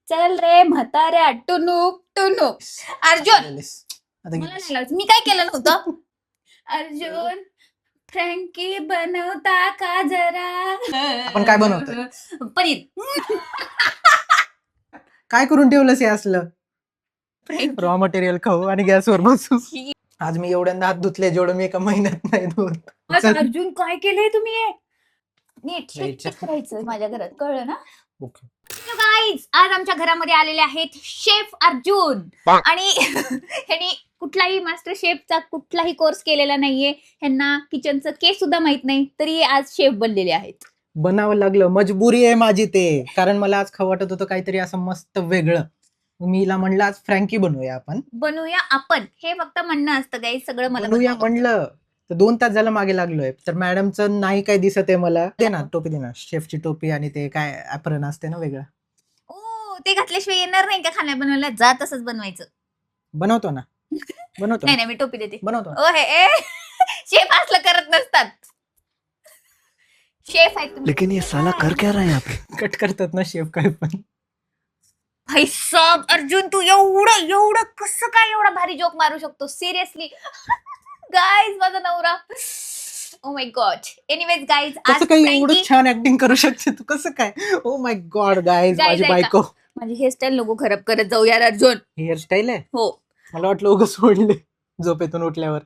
चल रे म्हाताऱ्या टुनुक टुनुक. अर्जुन आता मला नाही लावायचं. मी काय केलं नव्हतं. अर्जुन फ्रँकी बनवता का जरा. आपण काय बनवतोय? पनीर. काय करून ठेवलंस हे असलं? फ्रँकी. रॉ मटेरियल खाऊ आणि गॅसवर बसू. आज मी एवढ्यांदा हात धुतले जेवढं मी एका महिन्यात नाही धुत. आज चल. अर्जुन काय केलंय तुम्ही हे? नीट जायचं. करायचं माझ्या घरात, कळलं ना? ओके. गाईज, आज आमच्या घरामध्ये आलेले आहेत शेफ अर्जुन. आणि ह्यांनी कुठलाही मास्टर शेफचा कुठलाही कोर्स केलेला नाहीये. ह्यांना किचनचं के सुद्धा माहित नाही, तरी आज शेफ बनलेले आहेत. बनावं लागलं, मजबुरी आहे माझी ते. कारण मला आज खाऊ वाटत होतं काहीतरी असं मस्त वेगळं. मी हिला म्हणलं आज फ्रँकी बनवूया आपण. बनवूया आपण, हे फक्त म्हणणं असतं गाईज. सगळं मला बनवूया बनवावं. म्हणलं तर 2 तास झालं मागे लागलोय. तर मॅडमचं नाही काय दिसत आहे मला. दे ना टोपी, दे ना शेफची टोपी आणि ते काय ऍप्रन असते ना वेगळं. ओ, ते घातल्याशिवाय येणार नाही का खाण्या बनवायला? जा तसंच बनवायचं. बनवतो ना, बनवतो नाही ना, नाही, मी टोपी देते. बनवतो. ओ हे शेफ असलं करत नसतात. शेफ आहे तुम्ही. लेकिन ये साला कर क्या रहा है यहाँ पे? कट करतात ना शेफ काय पण. भाई साहब, अर्जुन तू एवढं कसं काय एवढा भारी जोक मारू शकतो? सिरियसली गाईज, माझा नवरा. Oh my God. Anyways guys, आज कसं काय एवढं फ्रँकी. छान ऍक्टिंग करू शकते तू? कसं काय? Oh my God guys, Guys, माझी ऐका. बायको. माझी हेअरस्टाईल नको खराब करत जाऊ यार अर्जुन. हेअरस्टाईल आहे. हो, मला वाटलं उगाच सोडले झोपेतून उठल्यावर.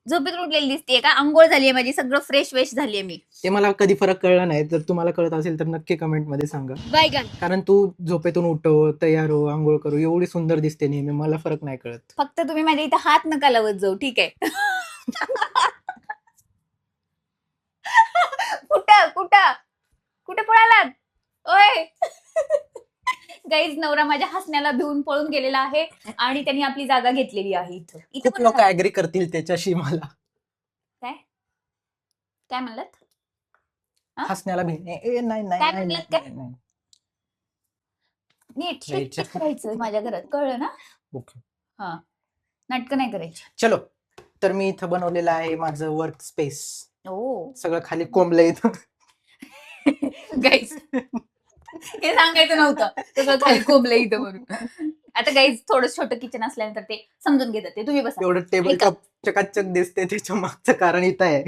झोपेतून उठलेली दिसतेय का? आंघोळ झालीये माझी, सगळं फ्रेश वेश झालीये मी. ते मला कधी फरक कळला नाही. जर तुम्हाला कळत असेल तर नक्की कमेंट मध्ये सांगा. बायगन. कारण तू झोपेतून उठव, तयार हो, आंघोळ करू, एवढी सुंदर दिसते नेहमी. मला फरक नाही कळत. फक्त तुम्ही माझ्या इथं हात नका लावत जाऊ, ठीक आहे? कुठे पळालात? ओय. गाईज, नवरा माझ्या हसण्याला भिवून पळून गेलेला आहे आणि त्यांनी आपली जागा घेतलेली आहे इथं. खूप पण लोक राहा. ऍग्री करतील त्याच्याशी मला. काय म्हणलात? हा? हसण्याला भी नाही नाही काय नाही म्हणलं नाही, काय? नाही, नाही. नीट जायचं. करायचं माझ्या घरात, कळलं ना? ओके. हा, नाटकं नाही करायची. चलो, तर मी इथं बनवलेलं आहे माझं वर्क स्पेस. ओ सगळं खाली कोंबलं इथं. गाईज, हे सांगायचं नव्हतं. तसं खाली कोंबलं इथं म्हणून. आता गाईज, थोडं छोटं किचन असल्यानंतर ते समजून घेतात. ते तुम्ही बसा. एवढं टेबल ऐका. टॉप चकाचक दिसते, त्याच्या मागचं कारण इथं आहे.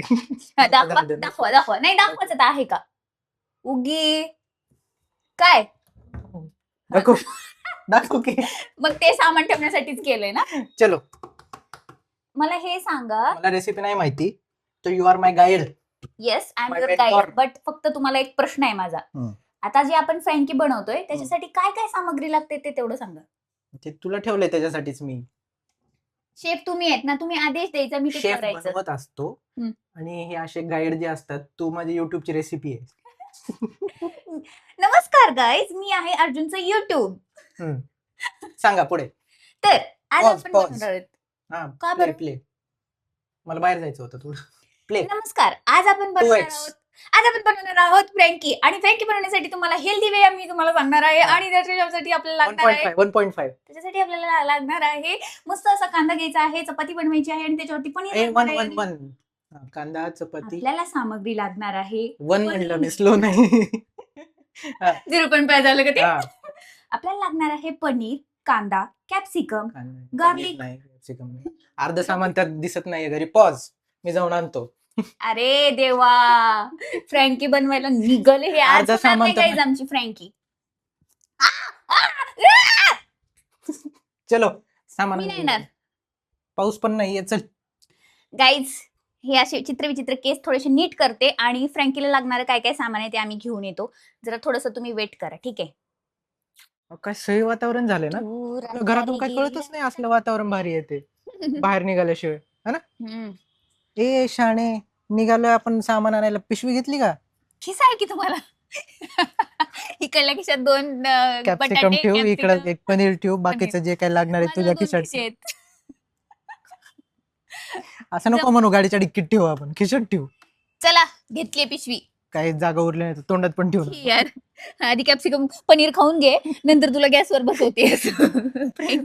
हा, दाखवा. नाही दाखवायचं तर आहे का? उगी काय? दाखव दाखव की. मग ते सामान ठेवण्यासाठीच केलंय ना? चलो, मला हे सांगा. मला रेसिपी नाही माहिती, तर you are my guide. Yes, I am My your mentor. Guide. But फक्त तुम्हाला एक प्रश्न आहे माझा. आता जे आपण फ्रँकी बनवतोय त्याच्यासाठी काय काय सामग्री लागते ते तेवढं सांगा. ते तुला ठेवलंय त्याच्यासाठीच मी. शेफ तुम्ही आहेत ना, तुम्ही आदेश द्यायचा, मी ते शेफ करायचं. बनवत असतो. हम्म. आणि हे असे गाईड जे असतात, तू माझी युट्यूबची रेसिपी आहे. नमस्कार गाईज, मी आहे अर्जुनचं युट्यूब. सांगा पुढे. तर आज Pause, आपण pause. बनवणार आहोत. हा, का प्ले बरं? प्ले. मला बाहेर जायचं होतं थोडं. प्ले. नमस्कार, आज आपण बनवणार 2x. आहोत. आज आपण बनवणार आहोत फ्रँकी. आणि फ्रँकी बनवण्यासाठी तुम्हाला हेल्दी वे मी तुम्हाला सांगणार आहे. आणि त्याच्यासाठी आपल्याला लागणार आहे 1.5. त्याच्यासाठी आपल्याला लागणार आहे मस्त असा कांदा घ्यायचा आहे, चपाती बनवायची आहे आणि त्याच्यावरती पनीर लागणार आहे. 1 कांदा चपाती. आपल्याला सामग्री लागणार आहे 1 म्हणलं मी, स्लो नाही. 0.5 झालं का ते? हा. आपल्याला लागणार आहे पनीर, कांदा, कॅप्सिकम. कांदा, Garlic. पनीर नाही, capsicum नाही. अर्ध सामान त्यात दिसत नाहीये घरी. पॉज, मी जाऊन आणतो. अरे देवा, फ्रँकी बनवायला निघाले हे. आज अर्धा होणार सामान नाही तर guys आमची फ्रँकी. चलो, सामान मी नाही येणार. पाऊस पण नाहीये. चल. गाईज, हे असे चित्रविचित्र केस थोडेसे नीट करते आणि फ्रँकीला लागणारं काय काय सामान आहे ते आम्ही घेऊन येतो. जरा थोडस तुम्ही वेट करा, ठीक आहे? काय सही वातावरण झालंय ना. दूर घरातून काय कळतच नाही, असलं वातावरण भारी येते बाहेर निघाल्याशिवाय. हम्म. ए शाणे, निघालोय आपण सामान आणायला. पिशवी घेतली का? खिसा आहे की तुम्हाला? इकडल्या खिशात 2 कॅप्सिकम ठेव, इकडे capsicum, एक पनीर ठेव, पनीर. बाकीचं जे काही लागणार आहे माझ्या तुझ्या 2 खिशात खिसे आहेत. असं नको म्हणू, गाडीच्या डिक्कीत ठेवू आपण, खिशात ठेवू. चला, घेतली पिशवी. काही जागा उरली नाही तर तोंडात पण ठेवू. ही यार, आधी कॅप्सिकम पनीर खाऊन घे, नंतर तुला गॅसवर बसवते.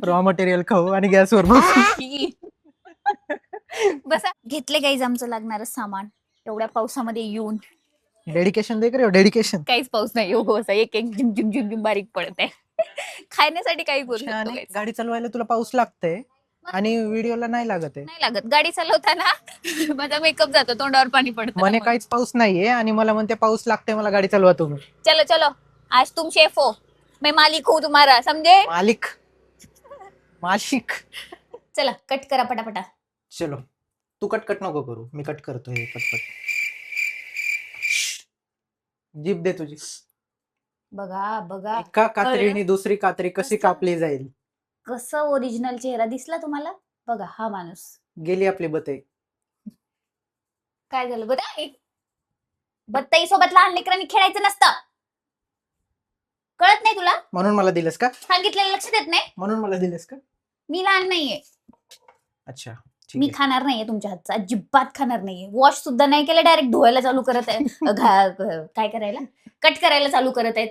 रॉ मटेरियल खाऊ आणि गॅसवर बसू. बसा. घेतले गाईज आमचं लागणारं सामान एवढ्या पावसामध्ये येऊन. डेडिकेशन दे करे, डेडिकेशन. काहीच पाऊस नाही हो, असं एक एक झिम झिम झिम झिम बारीक पडत आहे. खाण्यासाठी काही करू शकतो आणि guys. गाडी चालवायला तुला पाऊस लागतंय आणि व्हिडिओला नाही लागत आहे. नाही लागत गाडी चालवताना माझा मेकअप जातो तोंडावर पाणी पडतं म्हणे त्यामुळे. काहीच पाऊस नाहीये आणि मला म्हणते पाऊस लागते मला गाडी चालवा तुम्ही. चलो चलो आज तुम शेफ हो मैं मालिक हूँ तुम्हारा समझे. मालिक माशिक. चला कट करा पटापटा. चलो तू कट नको करू मी कट करतो हे पटपट. जीभ दे तुझी. बघा बघा एका कात्रीने दुसरी कात्री कशी कसं? कापली जाईल. कसं ओरिजिनल चेहरा दिसला तुम्हाला. बघा हा माणूस गेली आपली बते. काय झालं बत्ताई सोबत लहान लेकरांनी खेळायचं नसतं. कळत नाही तुला. म्हणून मला दिलंस का. सांगितलेलं लक्षात येत नाही. म्हणून मला दिलंस का. मी लहान नाहीये. अच्छा मी ठीक आहे. खाणार नाहीये तुमच्या हातचा अजिबात खाणार नाहीये. वॉश सुद्धा नाही केलं डायरेक्ट धुवायला चालू करत आहे. काय करायला कट करायला चालू करत आहेत.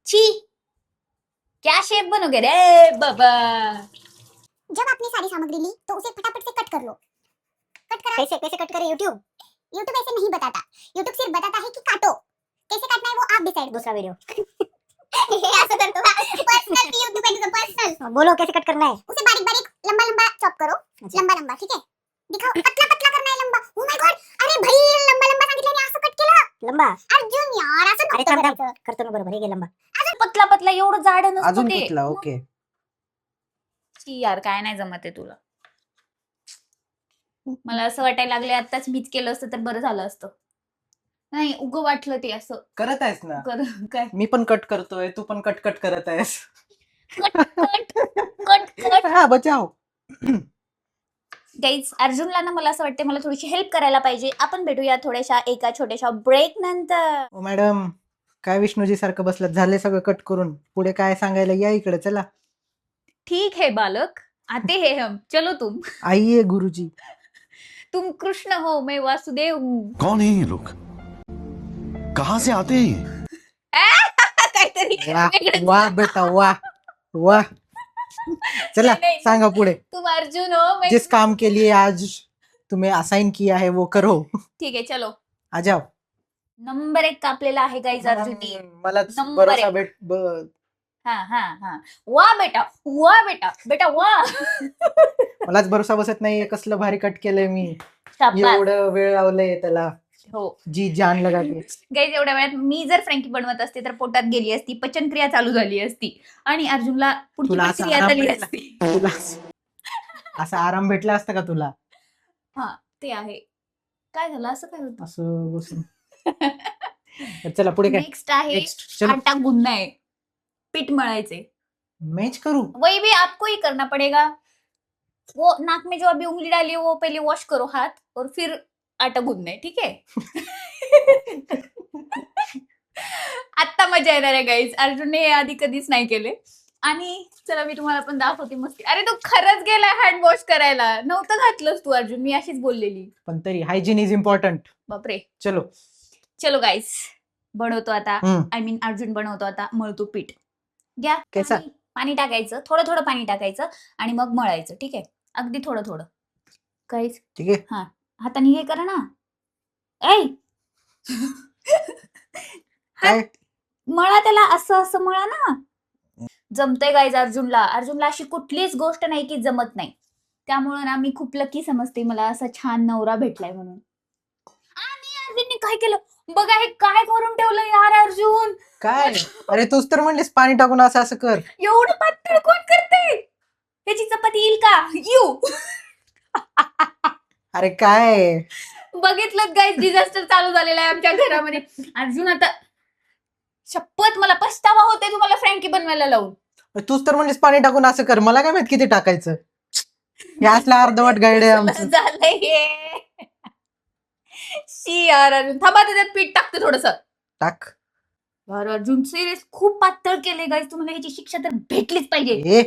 छी क्या शेफ बनोगे रे बाबा. जब आपने सारी सामग्री ली तो उसे फटाफट से कट कर लो. कट करा. कैसे कैसे कट करे यूट्यूब. यूट्यूब ऐसे नहीं बताता. यूट्यूब सिर्फ बताता है कि काटो. कैसे काटना है वो आप डिसाइड. दूसरा वीडियो ऐसा कर दो. पर्सनल यूट्यूब पे पर्सनल. बोलो कैसे कट करना है. उसे बारीक बारीक लंबा लंबा चॉप करो. लंबा लंबा ठीक है. दिखाओ पतला पतला करना है लंबा. Oh my God. अरे भाई लंबा लंबा सांगितलं आणि असं कट केलं. लंबा अर्जुन यार असं नको करायचं. करतो ना बरोबर हे लंबा. पतला पतला एवढं जाड नसतं अजून ते. कुठला ओके. छी यार काय नाही जमत आहे तुला. मला असं वाटायला लागले आताच मीच केलं असतं तर बरं झालं असतं. नाही उगं वाटलं ते असं करत आहेस ना. काय मी पण कट करतोय तू पण कट करत आहेस. Cut cut cut cut. हा बचाव. गाईज अर्जुनला ना मला असं वाटतं मला थोडीशी हेल्प करायला पाहिजे. आपण भेटूया थोड्याशा एका छोट्याशा ब्रेक नंतर. ओ मॅडम काय विष्णूजी सारखं बसलं झाले सगळं कट करून पुढे काय सांगायला या इकडे चला. ठीक है बालक आते हैं हम चलो तुम आइए गुरुजी. तुम कृष्ण हो मैं वासुदेव हूँ. कौन है ये लोग कहाँ से आते हैं ये? काहीतरी वाह वेगळंच. वाह बेटा वाह वाह. चला नाही, नाही. सांगा पुढे. तुम अर्जुन हो मैं. जिस काम के लिए आज तुम्हें असाइन किया है वो करो. ठीक आहे चलो. आ जाओ. नंबर 1 कापलेला आहे गाईज अर्जुननी. मला नंबर भरोसा एक. भेट हा वा बेटा बेटा वा. मलाच भरोसा बसत नाहीये कसलं भारी कट केलंय मी. शाबास. एवढं वेळ लावलंय त्याला हो जी जान लगा के. गाईज एवढ्या वेळात मी जर फ्रँकी बनवत असते तर पोटात गेली असती पचनक्रिया चालू झाली असती आणि अर्जुनला पुढची तुला असा प्रक्रिया आराम झाली भेटला? असती. तुला असा आराम भेटला असता का तुला ते आहे. काय झालं असं काय होतं. असं बसून. चला पुढे काय नेक्स्ट आहे नेक्स्ट चलो आटा गूंदना है. पीठ मळायचे. मैच करू. वही भी आपको ही करना पड़ेगा. वो नाक में जो अभी उंगली डाली है वो पहले वॉश करो हाथ और फिर आटा गूंदना है ठीक है. आत्ता मजा येणार आहे गाईज. अर्जुनने हे आधी कधीच नाही केले आणि चला मी तुम्हाला पण दाखवते मस्ती. अरे तू खरंच गेलाय हँड वॉश करायला. नव्हतं घातलंस तू अर्जुन. मी अशीच बोललेली. पण तरी हायजीन इज इम्पॉर्टंट. बापरे. चलो चलो गाईज बनवतो आता. हम्म. आय मीन अर्जुन बनवतो आता. मळतो पीठ. घ्या कैसा? पाणी टाकायचं. थोडं थोडं पाणी टाकायचं आणि मग मळायचं ठीक आहे. अगदी थोडं थोडं. काहीच ठीक आहे. हाताने हे करा ना. ऐ काय मळा त्याला असं असं मळा ना. जमतंय गाईज अर्जुनला. अर्जुनला अशी कुठलीच गोष्ट नाही की जमत नाही. त्यामुळे ना मी खूप लकी समजते मला असा छान नवरा भेटलाय म्हणून. आणि अर्जुनने काय केलं बघा. हे काय करून ठेवलं यार अर्जुन. काय अरे तूच तर म्हणलीस पाणी टाकून असं असं कर. एवढं पातळ कोण करते. त्याची चपाती येईल का यू. अरे काय बघितलं गाईज डिझास्टर चालू झालेला आहे आमच्या घरामध्ये. अर्जुन आता शपथ मला पछतावा होते तुम्हाला फ्रँकी बनवायला लावून. तूच तर म्हणलीस पाणी टाकून असं कर. मला काय माहित किती टाकायचं. हे असला अर्धवट गाईड आहे आमचं. झालंय हे. शी यार अर्जुन थांबा त्याच्यात पीठ टाकते थोडस. टाक. यार अर्जुन सिरियस खूप पातळ केले गाईज. तुम्हाला ह्याची शिक्षा तर भेटलीच पाहिजे. ए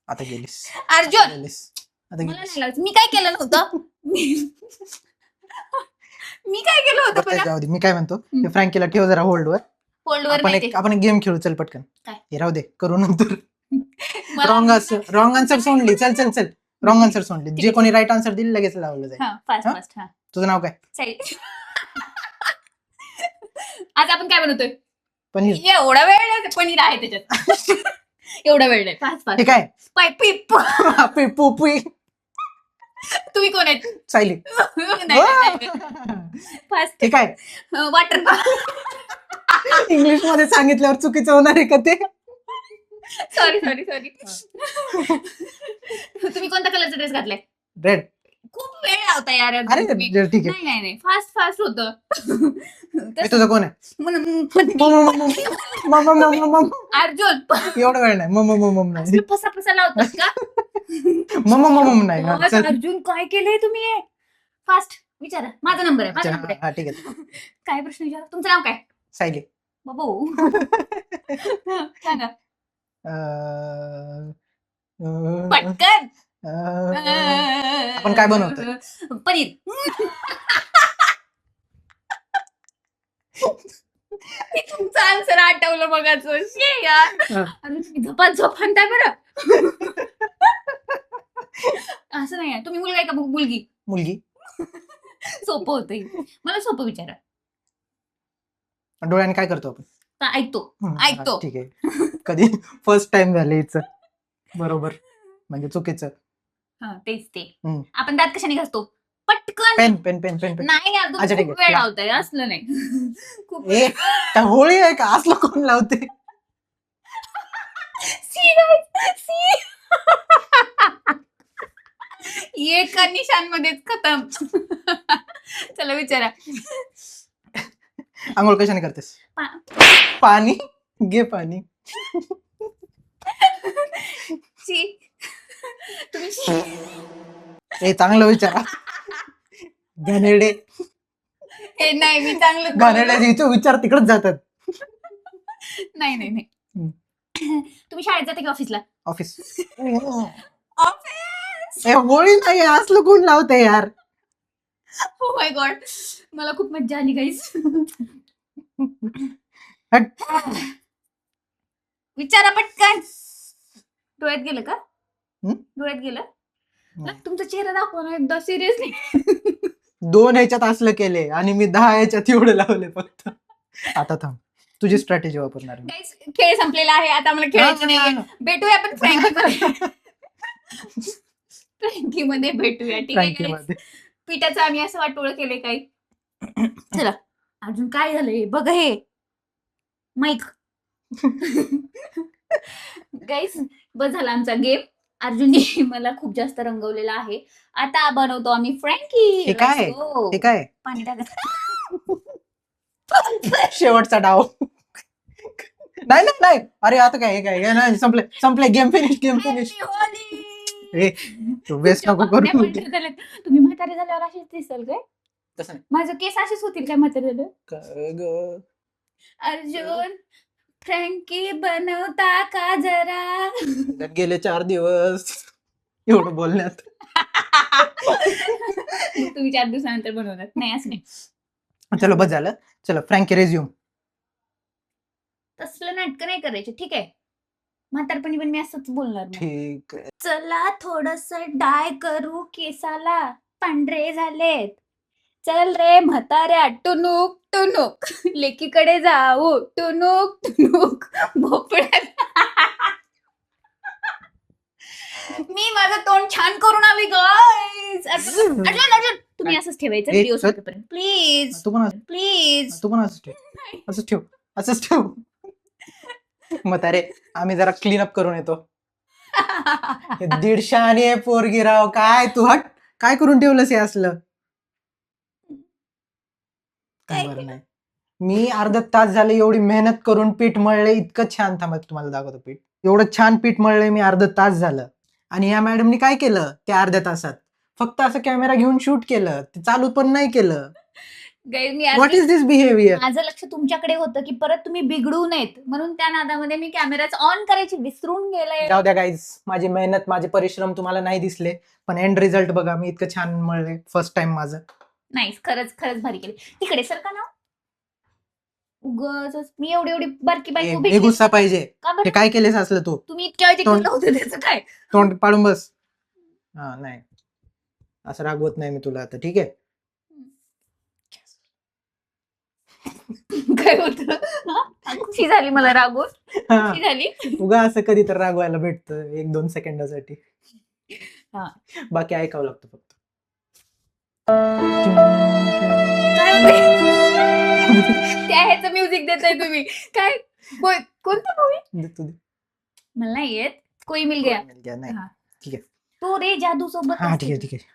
आता गेलीस. अर्जुन गेलीस. आता मला गेलीस. नाही लावायचं. मी काय केलं नव्हतं. मी काय केलं होतं बरं, जाऊ दे. मी काय म्हणतो हे फ्रँकीला ठेव जरा होल्डवर. फोल्डवर आपण एक गेम खेळू. चल पटकन. काय? हे राहू दे करू नंतर. रॉंग आन्सर सोडली. चल रॉंग आन्सर सोडली. जे कोणी राईट आन्सर दिली लगेच लावलं जाईल. फास्ट हा? फास्ट. हा तुझं नाव काय. साई. आज आपण काय बनवतोय. पनीर. एवढा वेळ नाही, पनीर आहे त्याच्यात. एवढा वेळ नाही. फास्ट हे फास्ट. काय पिप. पुपी तुम्ही कोण आहेत? सायली. फास्ट. हे काय वॉटर. इंग्लिश मध्ये सांगितल्यावर चुकीचं होणार आहे का ते? Sorry sorry sorry. तुम्ही कोणत्या कलरचा ड्रेस घातलाय? रेड. खूप वेळ लावता यार अरे अर्जुन तुम्ही. ठीक आहे. नाही नाही नाही, फास्ट फास्ट होतं. मी तुझं कोण आहे? अर्जुन एवढा वेळ नाही. मम नाही. असलं फसा फसा लावतात का? मम नाही. हा, बस, चल. अर्जुन काय केलंय तुम्ही? फास्ट विचारा. माझा नंबर आहे, माझा अच्छा, नंबर आहे. हा ठीक आहे. काय प्रश्न विचारा? तुमचं नाव काय? सायली. बाबू. सांगा अं, पटकन. आपण काय बनवतोय? पनीर. मी तुमचं आन्सर आठवलं बघाच. यार हा. अरे तुम्ही झोप म्हणताय बरं. असं नाही आहे. तुम्ही मुलगा आहे का मुलगी? मुलगी. सोपं होतं. मला सोपं विचारा. डोळ्याने काय करतो आपण? का ऐकतो. हा, ऐकतो. ठीक आहे. कधी फर्स्ट टाइम झालं हिचं. बरोबर म्हणजे चुकीचं. हा तेच ते. हम्म. आपण दात कशाने घासतो? पटकन. Pen pen pen pen pen. नाही यार, अच्छा, ठीक खूप आहे. वेळ या. लावताय. असलं नाही. खूप ए काय होळी आहे का? असलं कोण लावते? एका निशान मध्येच खतम. चला विचारा. आंघोळ कशाने करतेस? पाणी. घे पाणी. तुम्ही हे चांगलं विचारा. घाणेरडे. हे नाही, मी चांगलं घाणेरड्याचे विचार तिकडच जातात. नाही नाही नाही. तुम्ही शाळेत जाते की ऑफिसला? ऑफिस. ऑफिस. ए होळी नाही असलं कोण लावते यार? ओ माय गॉड, मला खूप मज्जा आली गाईस. हट. विचारा पटकन. डोळ्यात गेलं का? हं? डोळ्यात गेलं? नाही. तुमचा चेहरा दाखवा ना एकदा सिरियसली. 2 ह्याच्यात असलं केले आणि मी 10 ह्याच्यात एवढं लावले फक्त. आता थांब, तुझी स्ट्रॅटेजी वापरणार मी. गाईस खेळ संपलेला आहे, आता मला खेळायचं नाही. भेटूया आपण फ्रँकी. फ्रँकी मध्ये भेटूया, ठीक आहे guys? फ्रँकीमध्ये. पिठाचं आम्ही असं वाटोळं केलंय काही. चला अजून काय झालंय बघ हे माईक. गाईस बस झाला आमचा गेम. अर्जुनने मला खूप जास्त रंगवलेला आहे. आता बनवतो आम्ही फ्रँकी. हे काय? Let's go. हे काय पाणी टाकत. शेवटचा डाव. नाही नाही नाही. अरे आता काय हे काय हे नाही, संपले गेम फिनिश. ए तू बेस्ट नको करू. तुम्ही म्हातारे झाल्यावर असेच दिसाल काय? तसं नाही. माझं केस असेच होतील काय म्हातारे झाल्यावर? काय ग? अर्जुन फ्रँकी बनवता का जरा? त्यात गेले 4 दिवस एवढं बोलण्यात. तुम्ही 4 दिवसानंतर बनवणार नाही असं नाही. चलो बस झालं. चलो फ्रँकी रेझ्युम. तसलं नाटकं नाही करायचे, ठीक आहे? म्हातारपणी पण मी असंच बोलणार नाही. ठीक आहे. चला थोडस डाय करू केसाला, पांढरे झालेत. चल रे म्हाताऱ्या टुनुक टुनुक, लेकीकडे जाऊ टुनुक टुनुक भोपळ्यात. मी माझं तोंड छान करून आली गाईज. अर्जुन तुम्ही असंच ठेवायचं ए, व्हिडिओ चल. संपेपर्यंत प्लीज तू पण प्लीज. असंच ठेव. म्हातारे आम्ही जरा क्लीन अप करून येतो. हे 150 आणि पोरगी राव काय तू हट. काय करून ठेवलंस हे असलं? काय बरं नाही. मी अर्धा तास झाले एवढी मेहनत करून पीठ मळले. इतकं छान. थांबा तुम्हाला दाखवतो पीठ. एवढं छान पीठ मळलंय मी अर्धा तास झालं. आणि या मॅडमनी काय केलं त्या अर्ध्या तासात? फक्त असं कॅमेरा घेऊन शूट केलं. ते चालू पण नाही केलं. Guys me what is this behaviour? माझं लक्ष तुमच्याकडे होतं की परत तुम्ही बिघडू नयेत म्हणून त्या नादामध्ये मी कॅमेराच ऑन करायची विसरून गेले. जाऊ द्या गाईज, माझी मेहनत माझे परिश्रम तुम्हाला नाही दिसले पण एंड रिझल्ट बघा. मी इतकं छान मळले फर्स्ट टाइम माझं. नाही खरंच भारी केली. तिकडे सर का ना उगाच मी एवढी बारकी बाई उभी हे गुस्सा पाहिजे. का हे बरं? काय केलेस असलं तू? तुम्ही इतक्या वेळ तोंड- तिकडलं होतं त्याचं काय? तोंड पाडून बस. हा नाही असं रागवत नाही मी तुला आता, ठीक आहे? काय होतं खुशी झाली मला रागून हा, खुशी झाली. उगा असं कधी तर रागवायला भेटतं 1-2 सेकंदासाठी. हा. बाकी ऐकावं लागतं फक्त. काय होतंय? त्या ह्याचं म्युझिक देताय तुम्ही काय कोणतं मूवी देतो दे. मला नाही येत. कोई मिल गया. मिल गया, नाही. हा. ठीक आहे. तो रे जादू सोबत हा ठीक आहे ठीक आहे.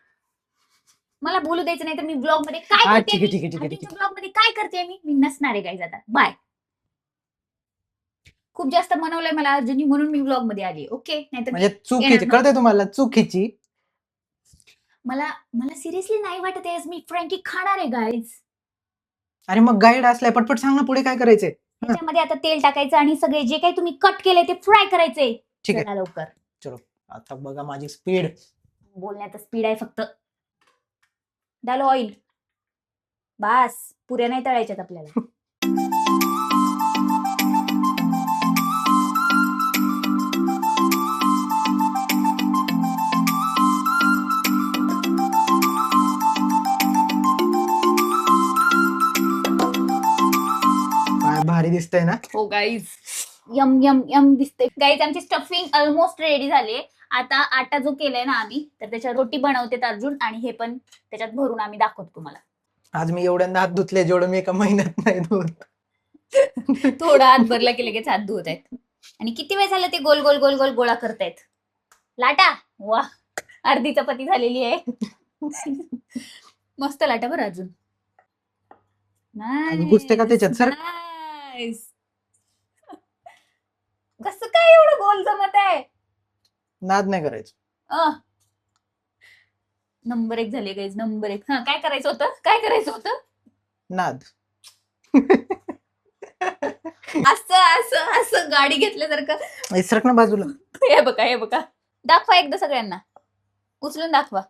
मला बोलू द्यायचं नाही तर मी ब्लॉग मध्ये काय हा, करते ठीक आहे, ठीक आहे, ठीक आहे, ठीक आहे. ब्लॉग मध्ये काय करते मी नसणार आहे गाईज आता बाय. खूप जास्त मनवलंय मला अर्जुनी म्हणून मी ब्लॉग मध्ये आली. ओके नाहीतर म्हणजे येणार चुकीची नव्हती. कळते तुम्हाला चुकीची. मला मला सिरियसली नाही वाटत आहे आज मी फ्रँकी खाणार आहे गाईज. आणि मग गाईड असलाय पटपट सांग ना पुढे काय करायचंय. त्याच्यामध्ये आता तेल टाकायचं आणि सगळे जे काही तुम्ही कट केले ते फ्राय करायचे. ठीक आहे. चला लवकर. आता बघा माझी स्पीड. बोलण्यात स्पीड आहे फक्त. डालो ऑइल. बास पुऱ्या नाही तळायच्यात आपल्याला. काय भारी दिसतंय ना. हो गाईज यम यम यम दिसते. गाईज आमची स्टफिंग ऑलमोस्ट रेडी झाली. आता आटा जो केलाय ना आम्ही तर त्याच्या रोटी बनवते अर्जुन आणि हे पण त्याच्यात भरून आम्ही दाखवतो तुम्हाला. आज मी एवढ्यांदा हात धुतले जेवढं मी एका महिन्यात नाही धुत. थोडा हात भरला की लगेच हात धुवत आहेत. आणि किती वेळ झालं ते गोल गोल गोल गोल गोळा करतायत. लाटा वा अर्धी चपाती झालेली आहे. मस्त लाटा बरं अजून. आणि घुसते का त्याच्यात सर. Nice. कसं काय एवढं गोल जमत आहे. नाद नाही करायचं. नंबर 1 झाले गाईज नंबर 1. हा काय करायचं होतं नाद. असं असं असं गाडी घेतल्यासारखं. सरक ना बाजूला. हे बघा दाखवा एकदा सगळ्यांना उचलून दाखवा.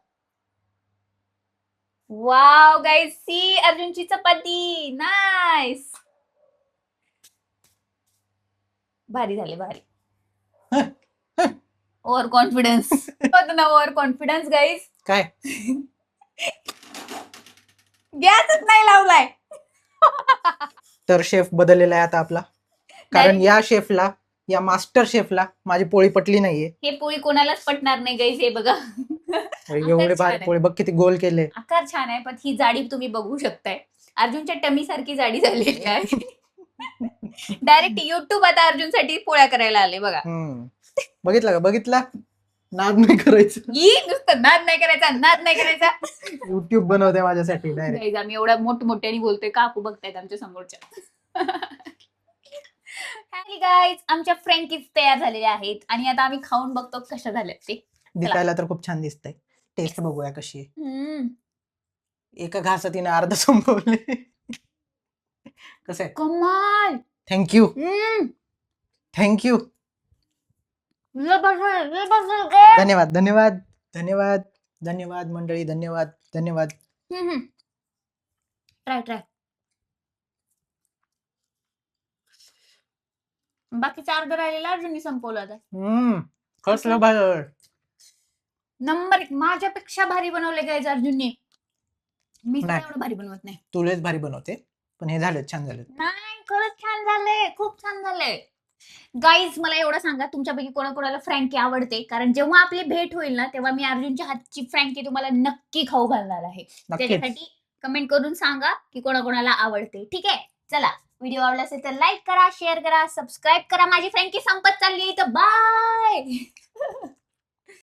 वाव गाईज सी अर्जुनची चपाती नाईस. भारी झाले भारी. ओव्हर कॉन्फिडन्स होत ना ओव्हर कॉन्फिडन्स गाईज. काय गॅसच नाही लावलाय. तर शेफ बदललेला आहे आता आपला. कारण या शेफला या मास्टर शेफला माझी पोळी पटली नाहीये. हे पोळी कोणालाच पटणार नाही गाईज. हे बघा एवढे भारी पोळी बघ किती गोल केले. आकार छान आहे पण ही जाडी तुम्ही बघू शकताय. अर्जुनच्या टमी सारखी जाडी झालेली आहे. डायरेक्ट युट्यूब आता अर्जुनसाठी पोळ्या करायला आले बघा. बघितला का बघितला. नाद नाही करायचं. नुसतं नाद नाही करायचा. युट्यूब बनवते माझ्यासाठी डायरेक्ट. गाईज आम्ही एवढ्या मोठमोठ्याने बोलतोय काकू बघतायत आमच्या समोरच्या. गाईज आमच्या फ्रँकीज तयार झालेल्या आहेत आणि आता आम्ही खाऊन बघतो कशा झाल्यात ते. दिसायला तर खूप छान दिसतंय. टेस्ट बघूया कशी आहे. एका घासात तिने अर्ध संपवले. कसं आहे. कमाल. Thank you thank you. धन्यवाद धन्यवाद धन्यवाद धन्यवाद मंडळी. धन्यवाद धन्यवाद. ट्राय बाकीचा अर्ध राहिलेला अर्जुननी संपवला आता. कसलं भारी. नंबर माझ्यापेक्षा भारी बनवले गाईज अर्जुनने. मी नाही. एवढं भारी बनवत नाही. तुलेच भारी बनवते पण हे झाले छान झाले. नाही खरंच छान झालंय खूप छान झालंय. गाईज मला एवढं सांगा तुमच्यापैकी कोणाकोणाला फ्रँकी आवडते. कारण जेव्हा आपली भेट होईल ना तेव्हा मी अर्जुनच्या हातची फ्रँकी तुम्हाला नक्की खाऊ घालणार आहे. नक्कीच. त्याच्यासाठी कमेंट करून सांगा की कोणाकोणाला आवडते. ठीक आहे चला व्हिडिओ आवडला असेल तर लाईक करा शेअर करा सबस्क्राईब करा. माझी फ्रँकी संपत चालली तर बाय.